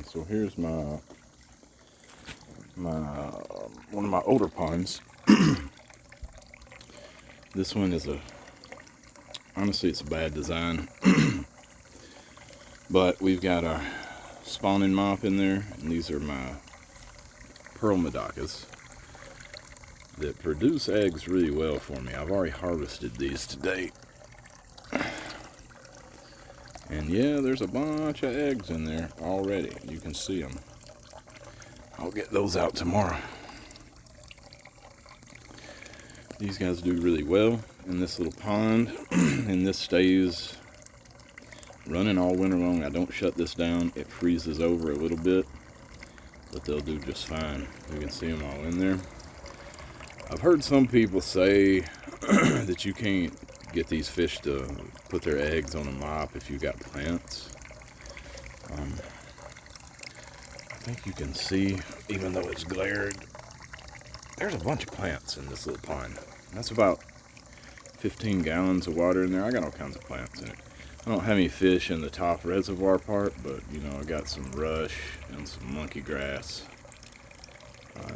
So here's my one of my older ponds. This one is honestly it's a bad design, but we've got our spawning mop in there, and these are my pearl Medakas that produce eggs really well for me. I've already harvested these today. And yeah, there's a bunch of eggs in there already. You can see them. I'll get those out tomorrow. These guys do really well in this little pond, and this stays running all winter long. I don't shut this down. It freezes over a little bit, but they'll do just fine. You can see them all in there. I've heard some people say that you can't get these fish to put their eggs on a mop if you got plants. I think you can see, even though it's glared, there's a bunch of plants in this little pond. That's about 15 gallons of water in there. I got all kinds of plants in it. I don't have any fish in the top reservoir part, but you know, I got some rush and some monkey grass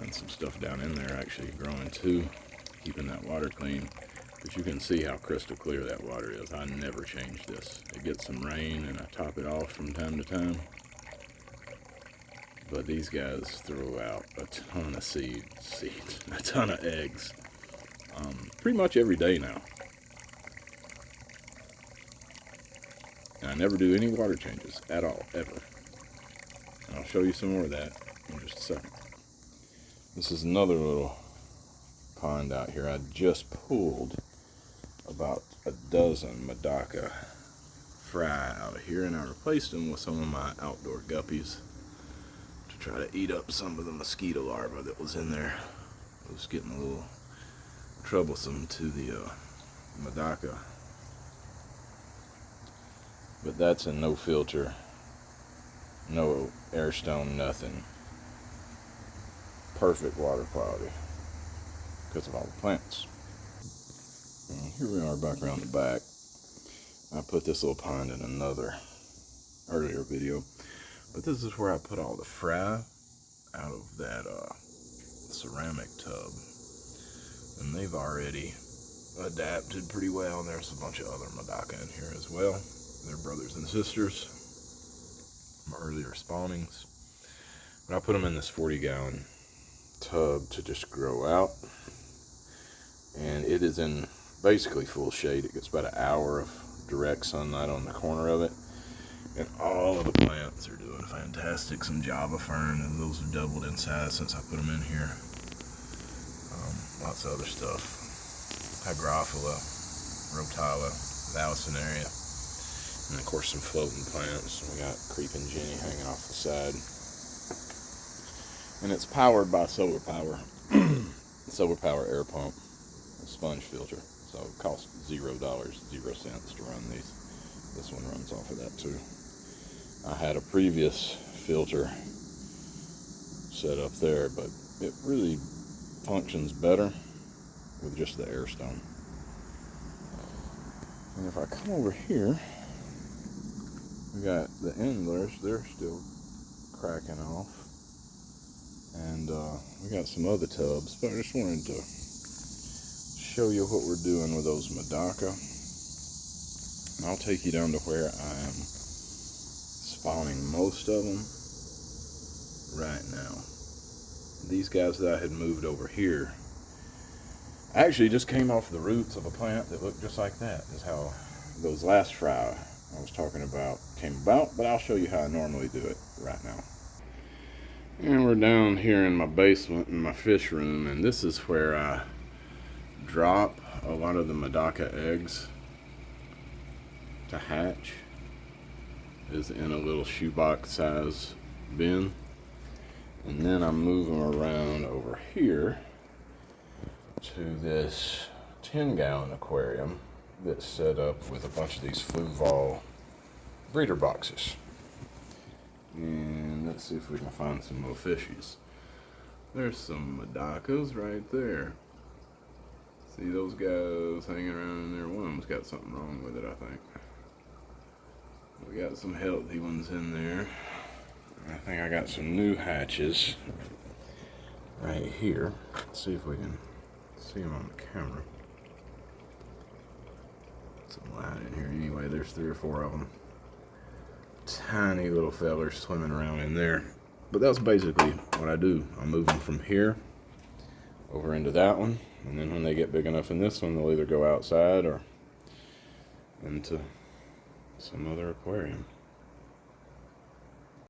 and some stuff down in there actually growing too, keeping that water clean. But you can see how crystal clear that water is. I never change this. It gets some rain and I top it off from time to time. But these guys throw out a ton of seeds, a ton of eggs, pretty much every day now. And I never do any water changes at all, ever. And I'll show you some more of that in just a second. This is another little pond out here. I just pulled about a dozen Medaka fry out of here, and I replaced them with some of my outdoor guppies to try to eat up some of the mosquito larvae that was in there. It was getting a little troublesome to the Medaka. But that's a no filter, no air stone, nothing. Perfect water quality because of all the plants. And here we are back around the back. I put this little pond in another earlier video, but this is where I put all the fry out of that ceramic tub, and they've already adapted pretty well. And there's a bunch of other Medaka in here as well. They're brothers and sisters from earlier spawnings. But I put them in this 40-gallon tub to just grow out, and it is in basically full shade. It gets about an hour of direct sunlight on the corner of it, and all of the plants are doing fantastic. Some Java fern, and those have doubled in size since I put them in here. Lots of other stuff: hygrophila, rotala, valsinaria, and of course some floating plants. We got creeping Jenny hanging off the side. And it's powered by solar power. Solar power air pump, a sponge filter. So it costs $0, 0 cents to run these. This one runs off of that too. I had a previous filter set up there, but it really functions better with just the air stone. And if I come over here, we got the endlers. They're still cracking off. And we got some other tubs, but I just wanted to show you what we're doing with those Medaka. And I'll take you down to where I am spawning most of them right now. These guys that I had moved over here actually just came off the roots of a plant that looked just like that. Is how those last fry I was talking about came about, but I'll show you how I normally do it right now. And we're down here in my basement in my fish room, and this is where I drop a lot of the Medaka eggs to hatch. Is in a little shoebox size bin, and then I move them around over here to this 10-gallon aquarium that's set up with a bunch of these Fluval breeder boxes. And let's see if we can find some more fishies. There's some Medakas right there. See those guys hanging around in there? One of them's got something wrong with it, I think. We got some healthy ones in there. I think I got some new hatches right here. Let's see if we can see them on the camera. Some light in here. Anyway, there's 3 or 4 of them. Tiny little fellers swimming around in there. But that's basically what I do. I move them from here over into that one, and then when they get big enough in this one, they'll either go outside or into some other aquarium.